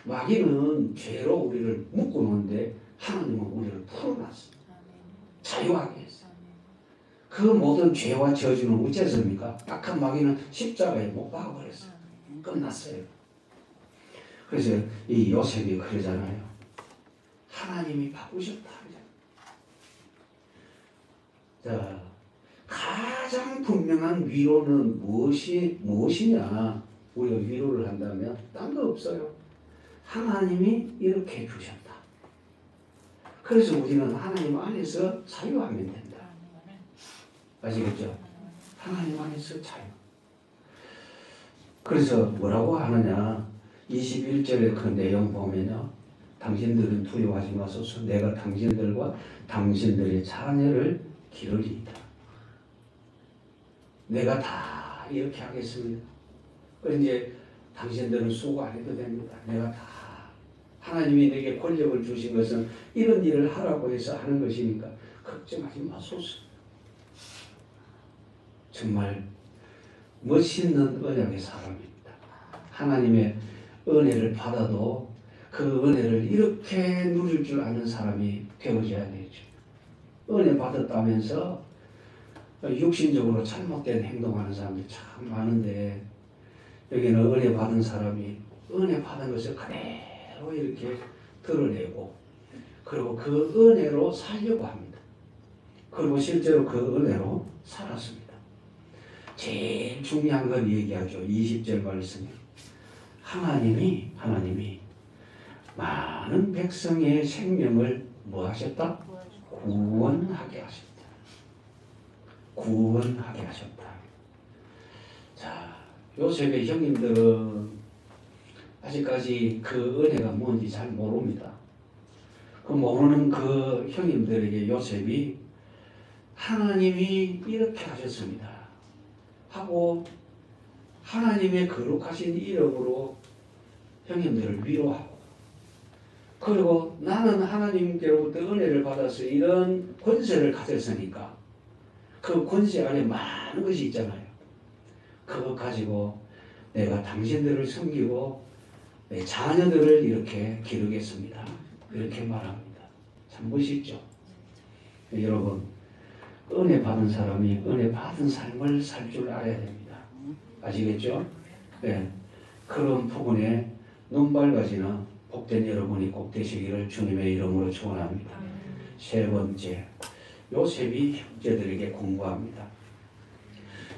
마귀는 죄로 우리를 묶어놓는데 하나님은 우리를 풀어놨습니다. 자유하게 했어요. 그 모든 죄와 저주는 어째서입니까? 악한 마귀는 십자가에 못 박아버렸어요. 끝났어요. 그래서 이 요셉이 그러잖아요. 하나님이 바꾸셨다. 자, 가장 분명한 위로는 무엇이냐? 우리가 위로를 한다면 딴 거 없어요. 하나님이 이렇게 주셨다. 그래서 우리는 하나님 안에서 자유하면 된다. 아시겠죠? 하나님 안에서 자유. 그래서 뭐라고 하느냐? 21절의 그 내용 보면요. 당신들은 두려워하지 마소서. 내가 당신들과 당신들의 자녀를 기르리이다. 내가 다 이렇게 하겠습니다. 그래서 이제 당신들은 수고 안 해도 됩니다. 내가 다. 하나님이 내게 권력을 주신 것은 이런 일을 하라고 해서 하는 것이니까 걱정하지 마소서. 정말 멋있는 언약의 사람입니다. 하나님의 은혜를 받아도 그 은혜를 이렇게 누릴 줄 아는 사람이 되어져야 되죠. 은혜 받았다면서 육신적으로 잘못된 행동하는 사람들이 참 많은데 여기는 은혜 받은 사람이 은혜 받은 것을 그대로 이렇게 드러내고 그리고 그 은혜로 살려고 합니다. 그리고 실제로 그 은혜로 살았습니다. 제일 중요한 건 얘기하죠. 20절 말씀에 하나님이 많은 백성의 생명을 뭐 하셨다? 구원하게 하셨다. 구원하게 하셨다. 자, 요셉의 형님들은 아직까지 그 은혜가 뭔지 잘 모릅니다. 그 모르는 그 형님들에게 요셉이 하나님이 이렇게 하셨습니다 하고 하나님의 거룩하신 이름으로 형님들을 위로하고, 그리고 나는 하나님께로부터 은혜를 받아서 이런 권세를 가졌으니까 그 권세 안에 많은 것이 있잖아요. 그거 가지고 내가 당신들을 섬기고 내 자녀들을 이렇게 기르겠습니다. 이렇게 말합니다. 참 멋있죠? 여러분, 은혜 받은 사람이 은혜 받은 삶을 살 줄 알아야 됩니다. 아시겠죠? 네. 그런 부분에 눈 밝아지는 복된 여러분이 꼭 되시기를 주님의 이름으로 축원합니다. 세 번째, 요셉이 형제들에게 공고합니다.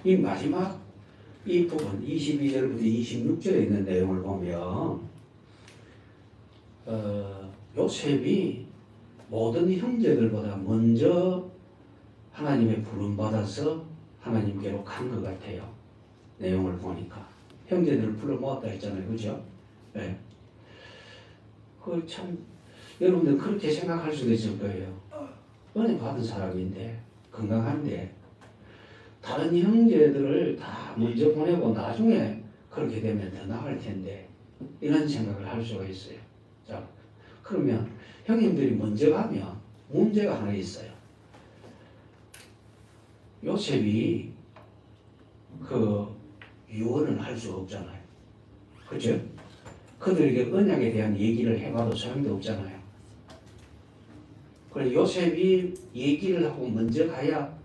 이 마지막 이 부분 22절부터 26절에 있는 내용을 보면 요셉이 모든 형제들보다 먼저 하나님의 부름받아서 하나님께로 간 것 같아요. 내용을 보니까 형제들을 불러 모았다 했잖아요. 그죠? 네. 그 참 여러분들 그렇게 생각할 수도 있을 거예요. 은혜 받은 사람인데 건강한데 다른 형제들을 다 먼저 보내고 나중에 그렇게 되면 더 나을 텐데 이런 생각을 할 수가 있어요. 자, 그러면 형님들이 먼저 가면 문제가 하나 있어요. 요셉이 그 유언을 할 수 없잖아요. 그죠? 그들에게 언약에 대한 얘기를 해봐도 소용도 없잖아요. 그래서 요셉이 얘기를 하고 먼저 가야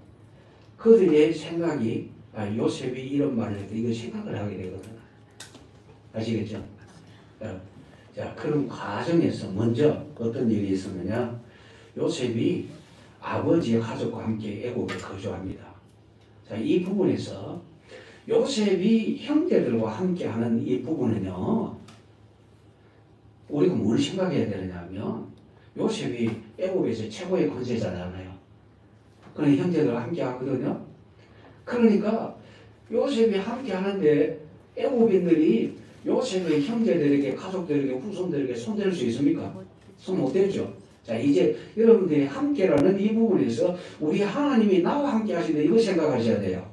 그들의 생각이 요셉이 이런 말을 해도 이거 생각을 하게 되거든요. 아시겠죠? 자, 그런 과정에서 먼저 어떤 일이 있었느냐? 요셉이 아버지의 가족과 함께 애국에 거주합니다. 자, 이 부분에서 요셉이 형제들과 함께하는 이 부분은요, 우리가 뭘 생각해야 되느냐면 요셉이 애국에서 최고의 권세자잖아요. 그런 형제들과 함께하거든요. 그러니까 요셉이 함께하는데 애국인들이 요셉의 형제들에게, 가족들에게, 후손들에게 손댈 수 있습니까? 손 못 대죠. 자, 이제 여러분들이 함께라는 이 부분에서 우리 하나님이 나와 함께 하시는데 이거 생각하셔야 돼요.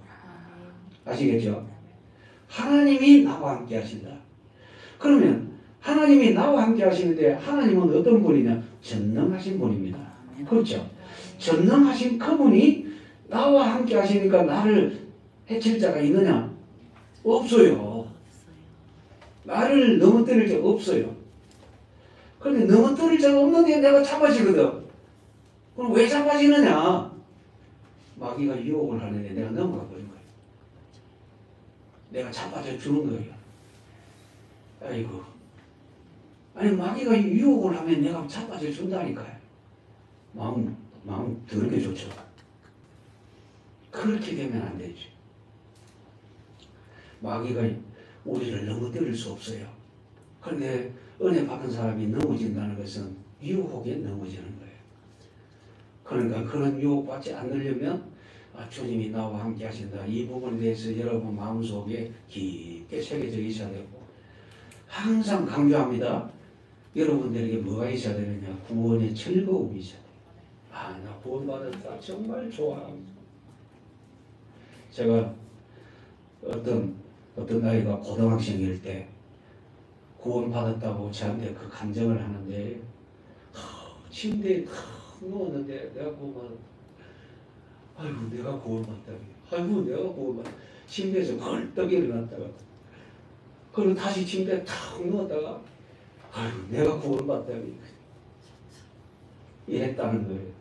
아시겠죠? 하나님이 나와 함께 하신다. 그러면 하나님이 나와 함께 하시는데 하나님은 어떤 분이냐? 전능하신 분입니다. 그렇죠? 전능하신 그분이 나와 함께 하시니까 나를 해칠 자가 있느냐? 없어요. 나를 넘어뜨릴 자가 없어요. 그런데 넘어뜨릴 자가 없는데 내가 잡아지거든. 그럼 왜 잡아지느냐? 마귀가 유혹을 하는데 내가 넘어가 버린 거예요. 내가 잡아져 주는 거예요. 아이고. 아니 마귀가 유혹을 하면 내가 잡아져 준다니까요. 마음 더럽게 좋죠. 그렇게 되면 안 되죠. 마귀가 우리를 넘어뜨릴 수 없어요. 그런데 은혜 받은 사람이 넘어진다는 것은 유혹에 넘어지는 거예요. 그러니까 그런 유혹받지 않으려면 주님이 나와 함께 하신다. 이 부분에 대해서 여러분 마음속에 깊게 새겨져 있어야 되고, 항상 강조합니다. 여러분들에게 뭐가 있어야 되느냐? 구원의 즐거움이 있어야 돼요. 나 구원받았다. 정말 좋아. 제가 어떤 아이가 고등학생일 때 구원받았다고 저한테 그 감정을 하는데, 침대에 누웠는데 내가 구원받았다. 아이고 내가 구원받다니. 아이고 내가 구원받다. 침대에서 벌떡 일어났다가 그리고 다시 침대에 탁 누웠다가 아이고 내가 구원받다니 이랬다는 거예요.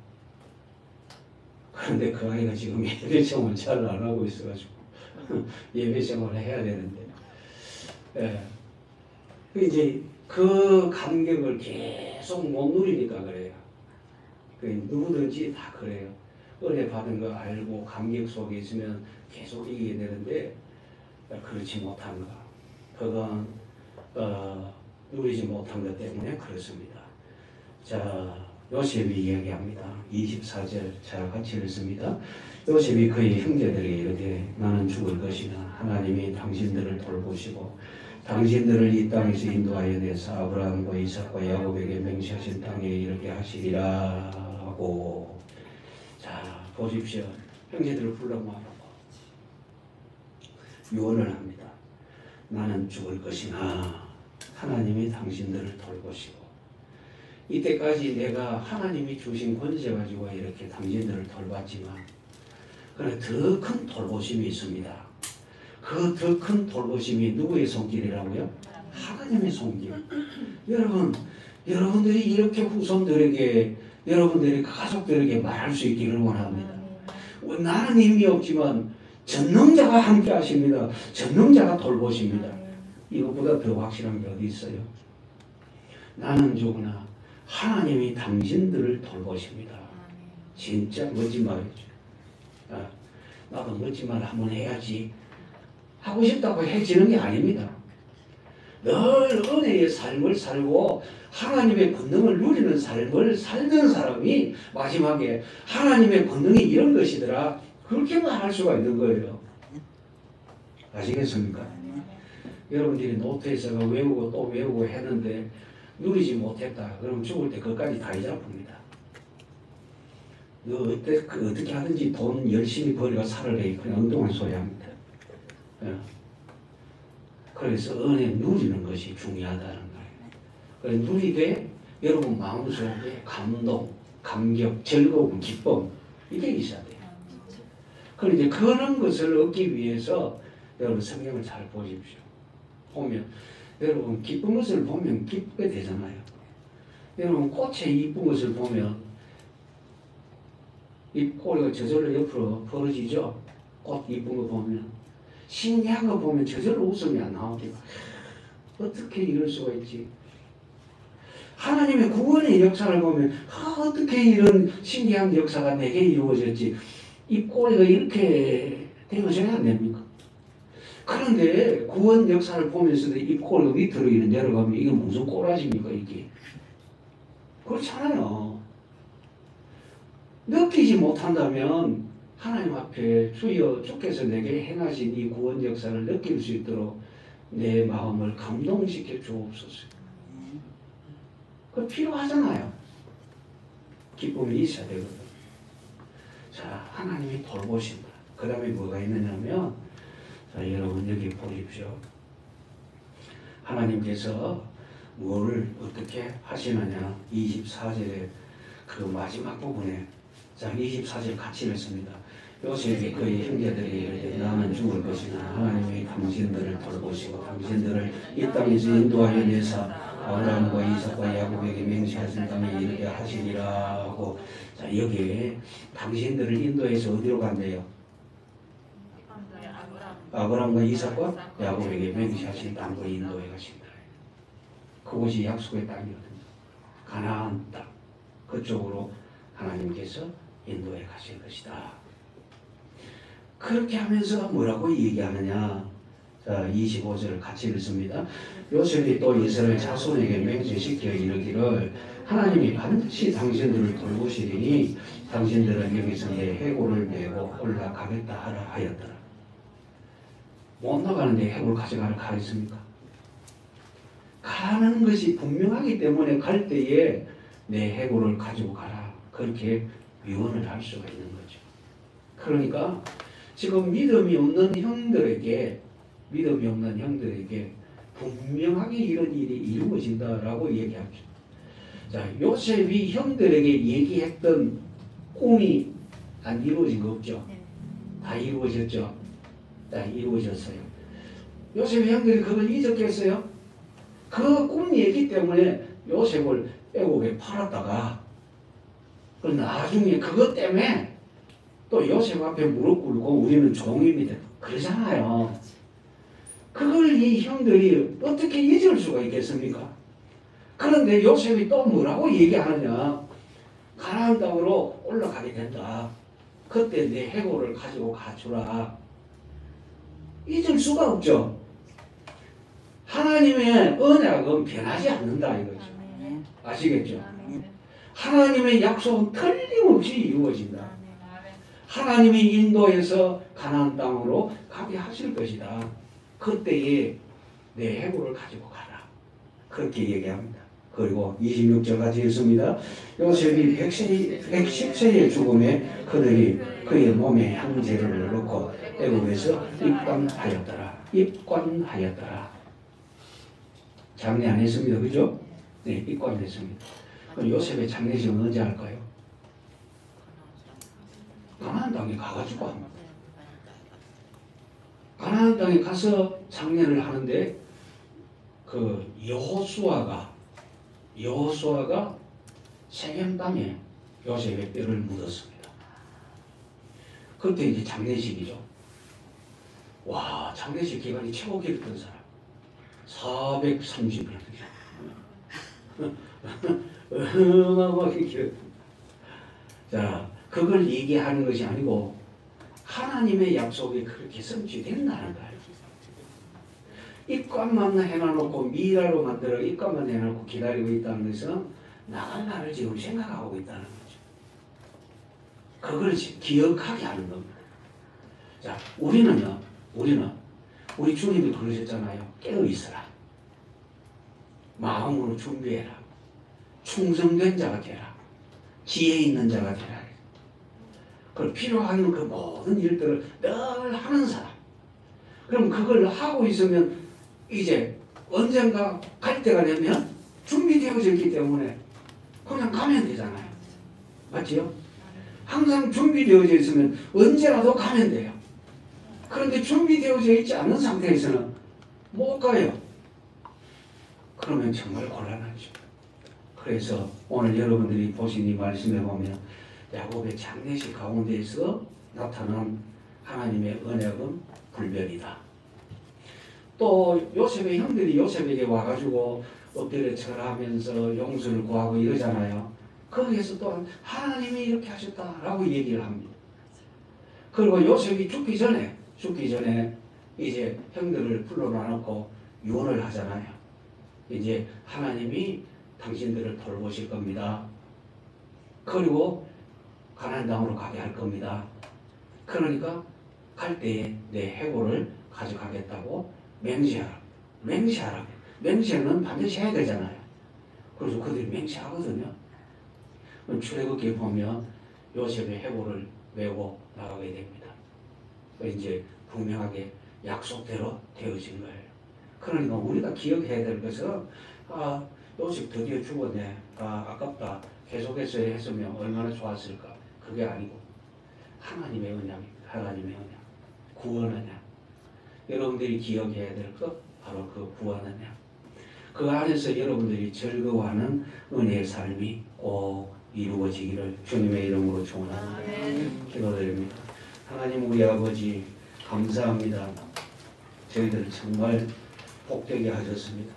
그런데 그 아이가 지금 예배생활을 잘 안 하고 있어가지고 예배생활을 해야 되는데, 이제 그 감격을 계속 못 누리니까 그래요. 누구든지 다 그래요. 은혜 받은 거 알고 감격 속에 있으면 계속 이기게 되는데 그렇지 못한 거, 그건 누리지 못한 것 때문에 그렇습니다. 자, 요셉이 이야기합니다. 24절 자 같이 읽습니다. 요셉이 그의 형제들에게 이르되 나는 죽을 것이나 하나님이 당신들을 돌보시고 당신들을 이 땅에서 인도하여 내서 아브라함과 이삭과 야곱에게 맹세하신 땅에 이르게 하시리라 하고. 자, 보십시오. 형제들을 불러 모아놓고 유언을 합니다. 나는 죽을 것이나 하나님이 당신들을 돌보시고 이때까지 내가 하나님이 주신 권세 가지고 이렇게 당신들을 돌봤지만 그러나 더 큰 돌보심이 있습니다. 그 더 큰 돌보심이 누구의 손길이라고요? 하나님의 손길. 여러분들이 이렇게 후손들에게 여러분들의 가족들에게 말할 수 있기를 원합니다. 나는 힘이 없지만 전능자가 함께 하십니다. 전능자가 돌보십니다. 이것보다 더 확실한 게 어디 있어요? 나는 죽으나 하나님이 당신들을 돌보십니다. 진짜 멋진 말이죠. 나도 멋진 말 한번 해야지 하고 싶다고 해지는 게 아닙니다. 늘 은혜의 삶을 살고 하나님의 권능을 누리는 삶을 살던 사람이 마지막에 하나님의 권능이 이런 것이더라 그렇게 말할 수가 있는 거예요. 아시겠습니까? 여러분들이 노트에서 외우고 또 외우고 했는데 누리지 못했다 그러면 죽을 때 그것까지 다 잊어버립니다. 어떻게 하든지 돈 열심히 벌이고 살아내 그냥 엉뚱한 소리 합니다. 그래서 은혜 누리는 것이 중요하다는 거예요. 그래서 누리되 여러분 마음속에 감동, 감격, 즐거움, 기쁨 이게 있어야 돼요. 그런데 그런 것을 얻기 위해서 여러분 성경을 잘 보십시오. 보면 여러분 기쁜 것을 보면 기쁘게 되잖아요. 여러분 꽃의 이쁜 것을 보면 이 꼬리가 저절로 옆으로 벌어지죠. 꽃 이쁜 거 보면 신기한 거 보면 저절로 웃음이 안 나옵니다. 어떻게 이럴 수가 있지? 하나님의 구원의 역사를 보면 어떻게 이런 신기한 역사가 내게 이루어졌지? 이 꼬리가 이렇게 되어져야 안 됩니까? 그런데 구원 역사를 보면서도 이 꼬리가 밑으로 내려가면 이게 무슨 꼬라지입니까 이게? 그렇잖아요. 느끼지 못한다면 하나님 앞에 주여 주께서 내게 행하신 이 구원 역사를 느낄 수 있도록 내 마음을 감동시켜 주옵소서. 그거 필요하잖아요. 기쁨이 있어야 되거든. 자, 하나님이 돌보신다. 그 다음에 뭐가 있느냐면 자, 여러분 여기 보십시오. 하나님께서 뭐를 어떻게 하시느냐 24절에 그 마지막 부분에 자 24절 같이 읽습니다. 요셉이 그의 형제들이 이르되 나는 죽을 것이나 하나님이 당신들을 돌보시고 당신들을 이 땅에서 인도하여 내사 아브라함과 이삭과 야곱에게 맹세하신 땅에 이르게 하시리라 하고 자 여기에 당신들을 인도해서 어디로 간대요? 아브라함과 이삭과 야곱에게 맹세하신 땅으로 인도해 가신다. 그곳이 약속의 땅이거든요. 가나안 땅 그쪽으로 하나님께서 인도해 가실 것이다. 그렇게 하면서 뭐라고 얘기하느냐? 자, 25절을 같이 읽습니다. 요셉이 또 이스라엘 자손에게 맹세시켜 이르기를 하나님이 반드시 당신들을 돌보시리니 당신들은 여기서 내 해골을 메고 올라가겠다 하라 하였더라. 못 나가는데 해골 가져가라 하겠습니까? 가는 것이 분명하기 때문에 갈 때에 내 해골을 가지고 가라. 그렇게 위원을 할 수가 있는 거죠. 그러니까 지금 믿음이 없는 형들에게 분명하게 이런 일이 이루어진다라고 얘기하죠. 자, 요셉이 형들에게 얘기했던 꿈이 안 이루어진 거 없죠? 다 이루어졌죠? 다 이루어졌어요. 요셉의 형들이 그걸 잊었겠어요? 그 꿈 얘기 때문에 요셉을 애국에 팔았다가 나중에 그것 때문에 또 요셉 앞에 무릎 꿇고 우리는 종입니다. 그러잖아요. 그걸 이 형들이 어떻게 잊을 수가 있겠습니까? 그런데 요셉이 또 뭐라고 얘기하느냐? 가나안 땅으로 올라가게 된다. 그때 내 해골을 가지고 가주라. 잊을 수가 없죠. 하나님의 언약은 변하지 않는다 이거죠. 아시겠죠? 하나님의 약속은 틀림없이 이루어진다. 하나님이 인도해서 가나안 땅으로 가게 하실 것이다. 그때에 내 해골을 가지고 가라. 그렇게 얘기합니다. 그리고 26절까지 읽습니다. 요셉이 110세의 죽음에 그들이 그의 몸에 향제를 넣고 애굽에서 입관하였더라. 장례 안 했습니다. 그죠? 네, 입관했습니다. 그럼 요셉의 장례식은 언제 할까요? 가나안 땅에 가가지고 합니다. 가나안 땅에 가서 장례를 하는데 그 여호수아가 세겜 땅에 요셉의 뼈를 묻었습니다. 그때 이제 장례식이죠. 와, 장례식 기간이 최고 길었던 사람 430년. 어마어마하게 길었던. 자, 그걸 얘기하는 것이 아니고 하나님의 약속이 그렇게 성취된다는 거예요. 입관만 해놔놓고 미라로 만들어 입관만 해놓고 기다리고 있다는 것은 나간 나를 지금 생각하고 있다는 거죠. 그걸 기억하게 하는 겁니다. 자, 우리는 우리 주님이 그러셨잖아요. 깨어있어라. 마음으로 준비해라. 충성된 자가 되라. 지혜 있는 자가 되라. 그걸 필요한 그 모든 일들을 늘 하는 사람. 그럼 그걸 하고 있으면 이제 언젠가 갈 때가 되면 준비되어져 있기 때문에 그냥 가면 되잖아요. 맞지요? 항상 준비되어져 있으면 언제라도 가면 돼요. 그런데 준비되어져 있지 않은 상태에서는 못 가요. 그러면 정말 곤란하죠. 그래서 오늘 여러분들이 보신 이 말씀에 보면 야곱의 장례식 가운데에서 나타난 하나님의 언약은 불변이다. 또 요셉의 형들이 요셉에게 와가지고 엎드려 절하면서 용서를 구하고 이러잖아요. 거기에서 또한 하나님이 이렇게 하셨다라고 얘기를 합니다. 그리고 요셉이 죽기 전에 이제 형들을 불러놔놓고 유언을 하잖아요. 이제 하나님이 당신들을 돌보실 겁니다. 그리고 가나안 땅으로 가게 할 겁니다. 그러니까 갈 때에 내 해골을 가져가겠다고 맹세하라. 맹세는 반드시 해야 되잖아요. 그래서 그들이 맹세하거든요. 출애굽기에 보면 요셉의 해골을 메고 나가게 됩니다. 이제 분명하게 약속대로 되어진 거예요. 그러니까 우리가 기억해야 될 것은 요셉 드디어 죽었네. 아깝다. 계속해서 했으면 얼마나 좋았을까. 그게 아니고 하나님의 언약입니다. 하나님의 언약. 구원 언약. 여러분들이 기억해야 될 것 바로 그 구원 언약. 그 안에서 여러분들이 즐거워하는 은혜의 삶이 꼭 이루어지기를 주님의 이름으로 축원합니다. 기도드립니다. 하나님 우리 아버지 감사합니다. 저희들 정말 복되게 하셨습니다.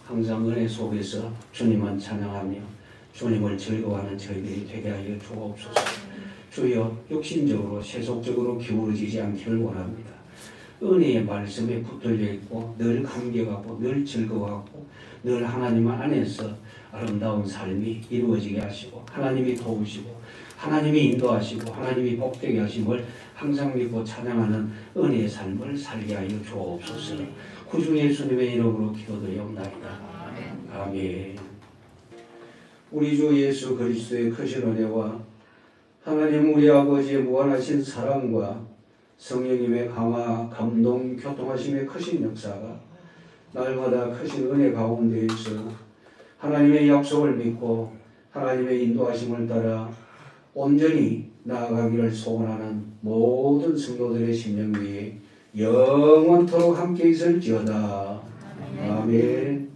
항상 은혜 속에서 주님만 찬양하며 주님을 즐거워하는 저희들이 되게 하여 주옵소서. 주여 육신적으로 세속적으로 기울어지지 않기를 원합니다. 은혜의 말씀에 붙들려 있고 늘 감격하고 늘 즐거워하고 늘 하나님 안에서 아름다운 삶이 이루어지게 하시고 하나님이 도우시고 하나님이 인도하시고 하나님이 복되게 하심을 항상 믿고 찬양하는 은혜의 삶을 살게 하여 주옵소서. 구주 예수님의 이름으로 기도드리옵나이다. 아멘. 우리 주 예수 그리스도의 크신 은혜와 하나님 우리 아버지의 무한하신 사랑과 성령님의 강화, 감동, 교통하심의 크신 역사가 날마다 크신 은혜 가운데에서 하나님의 약속을 믿고 하나님의 인도하심을 따라 온전히 나아가기를 소원하는 모든 성도들의 심령 위에 영원토록 함께 있을지어다. 아멘.